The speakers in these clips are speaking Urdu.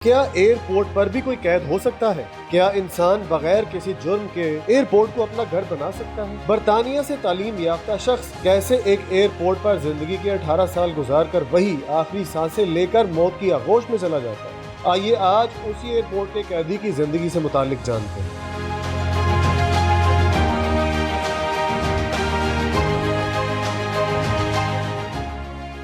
کیا ایئرپورٹ پر بھی کوئی قید ہو سکتا ہے؟ کیا انسان بغیر کسی جرم کے ایئرپورٹ کو اپنا گھر بنا سکتا ہے؟ برطانیہ سے تعلیم یافتہ شخص کیسے ایک ایئرپورٹ پر زندگی کے 18 سال گزار کر وہی آخری سانسیں لے کر موت کی آغوش میں چلا جاتا ہے؟ آئیے آج اسی ایئرپورٹ کے قیدی کی زندگی سے متعلق جانتے ہیں۔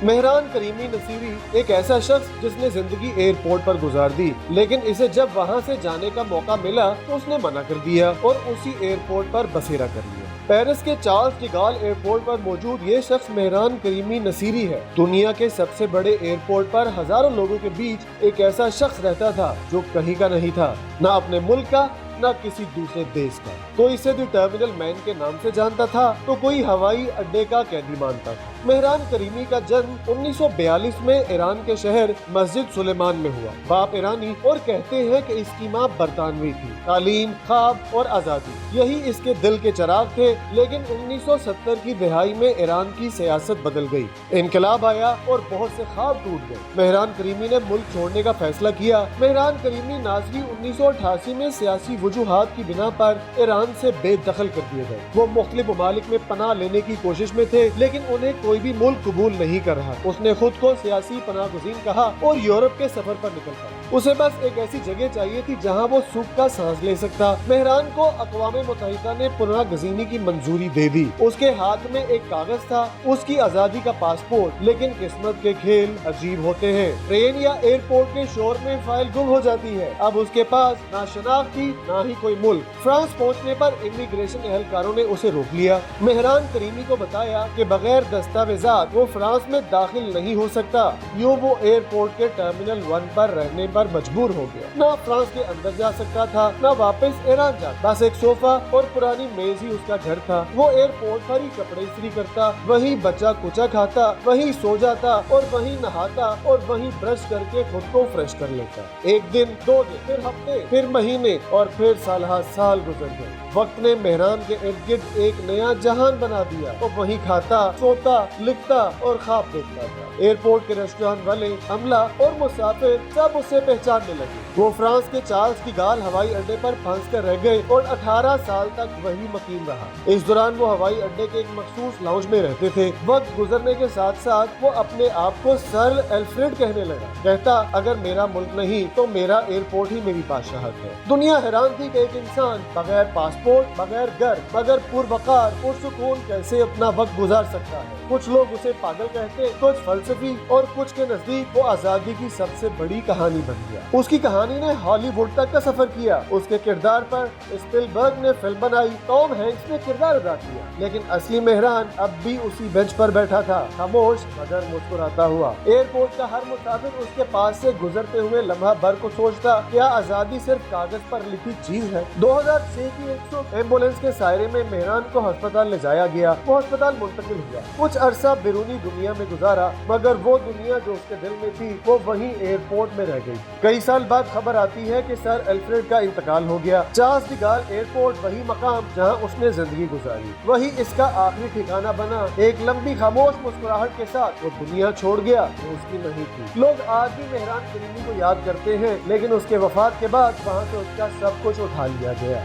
مہران کریمی نصیری ایک ایسا شخص جس نے زندگی ایئرپورٹ پر گزار دی، لیکن اسے جب وہاں سے جانے کا موقع ملا تو اس نے منع کر دیا اور اسی ایئرپورٹ پر بسیرا کر لیا۔ پیرس کے چارلس ڈی گال ایئرپورٹ پر موجود یہ شخص مہران کریمی نصیری ہے۔ دنیا کے سب سے بڑے ایئرپورٹ پر ہزاروں لوگوں کے بیچ ایک ایسا شخص رہتا تھا جو کہیں کا نہیں تھا، نہ اپنے ملک کا نہ کسی دوسرے دیش کا۔ کوئی اسے دی ٹرمینل مین کے نام سے جانتا تھا تو کوئی ہوائی اڈے کا قیدی مانتا تھا۔ مہران کریمی کا جنم 1942 میں ایران کے شہر مسجد سلیمان میں ہوا۔ باپ ایرانی اور کہتے ہیں کہ اس کی ماں برطانوی تھی۔ تعلیم، خواب اور آزادی یہی اس کے دل کے چراغ تھے، لیکن 1970 کی دہائی میں ایران کی سیاست بدل گئی، انقلاب آیا اور بہت سے خواب ٹوٹ گئے۔ مہران کریمی نے ملک چھوڑنے کا فیصلہ کیا۔ مہران کریمی ناظری 1988 میں سیاسی وجوہات کی بنا پر ایران سے بے دخل کر دیے گئے۔ وہ مختلف ممالک میں پناہ لینے کی کوشش میں تھے، لیکن انہیں کوئی بھی ملک قبول نہیں کر رہا۔ اس نے خود کو سیاسی پناہ گزین کہا اور یورپ کے سفر پر نکل پڑا۔ اسے بس ایک ایسی جگہ چاہیے تھی جہاں وہ سکھ کا سانس لے سکتا۔ مہران کو اقوام متحدہ نے پناہ گزینی کی منظوری دے دی۔ اس کے ہاتھ میں ایک کاغذ تھا، اس کی آزادی کا پاسپورٹ، لیکن قسمت کے کھیل عجیب ہوتے ہیں۔ ٹرین یا ایئرپورٹ کے شور میں فائل گم ہو جاتی ہے۔ اب اس کے پاس نہ شناخت تھی نہ ہی کوئی ملک۔ فرانس پہنچنے پر امیگریشن اہلکاروں نے اسے روک لیا۔ مہران کریمی کو بتایا کہ بغیر دستاویزات وہ فرانس میں داخل نہیں ہو سکتا۔ یوں وہ ایئرپورٹ کے ٹرمینل 1 پر رہنے پر مجبور ہو گیا۔ نہ فرانس کے اندر جا سکتا تھا نہ واپس ایران جاتا، بس ایک صوفہ اور پرانی میز ہی اس کا گھر تھا۔ وہ ایئرپورٹ پر ہی کپڑے استری کرتا، وہیں بچا کچا کھاتا، وہیں سو جاتا اور وہیں نہاتا اور وہیں برش کر کے خود کو فریش کر لیتا۔ ایک دن، 2 دن، پھر ہفتے، پھر مہینے اور پھر سالہ سال گزر گئے۔ وقت نے مہران کے ارد گرد ایک نیا جہان بنا دیا۔ وہ وہیں کھاتا، سوتا، لکھتا اور خواب دیکھتا تھا۔ ایئرپورٹ کے ریسٹوران والے، عملہ اور مسافر سب اسے پہچاننے لگے۔ وہ فرانس کے چارلس ڈی گال ہوائی اڈے پر پھنس کر رہ گئے اور 18 سال تک وہی مقیم رہا۔ اس دوران وہ ہوائی اڈے کے ایک مخصوص لاؤنج میں رہتے تھے۔ وقت گزرنے کے ساتھ ساتھ وہ اپنے آپ کو سر ایلفریڈ کہنے لگا۔ کہتا، اگر میرا ملک نہیں تو میرا ایئرپورٹ ہی میری بادشاہت ہے۔ دنیا حیران تھی کہ ایک انسان بغیر پاسپورٹ، بغیر گھر، مگر پروقار، پرسکون کیسے اپنا وقت گزار سکتا ہے۔ کچھ لوگ اسے پاگل کہتے، کچھ فلسفی اور کچھ کے نزدیک وہ آزادی کی سب سے بڑی کہانی بن گیا۔ اس کی کہانی نے ہالی ووڈ تک کا سفر کیا۔ اس کے کردار پر اسپلبرگ نے فلم بنائی، ٹام ہینکس نے کردار ادا کیا، لیکن اصلی مہران اب بھی اسی بینچ پر بیٹھا تھا، خاموش مگر مسکراتا ہوا۔ ایئرپورٹ کا ہر مسافر اس کے پاس سے گزرتے ہوئے لمحہ بھر کو سوچتا، کیا آزادی صرف کاغذ پر لکھی چیز ہے؟ 2006 کی 100 ایمبولینس کے سائرے میں مہران کو ہسپتال لے جایا گیا۔ وہ ہسپتال منتقل ہوا، کچھ عرصہ بیرونی دنیا میں گزارا، مگر وہ دنیا جو اس کے دل میں تھی وہ وہیں ایئرپورٹ میں رہ گئی۔ کئی سال بعد خبر آتی ہے کہ سر ایلفریڈ کا انتقال ہو گیا۔ چارلس ڈی گال ایئرپورٹ وہی مقام جہاں اس نے زندگی گزاری، وہی اس کا آخری ٹھکانہ بنا۔ ایک لمبی خاموش مسکراہٹ کے ساتھ وہ دنیا چھوڑ گیا جو اس کی نہیں تھی۔ لوگ آج بھی مہران کریمی کو یاد کرتے ہیں، لیکن اس کے وفات کے بعد وہاں سے اس کا سب کچھ اٹھا لیا گیا۔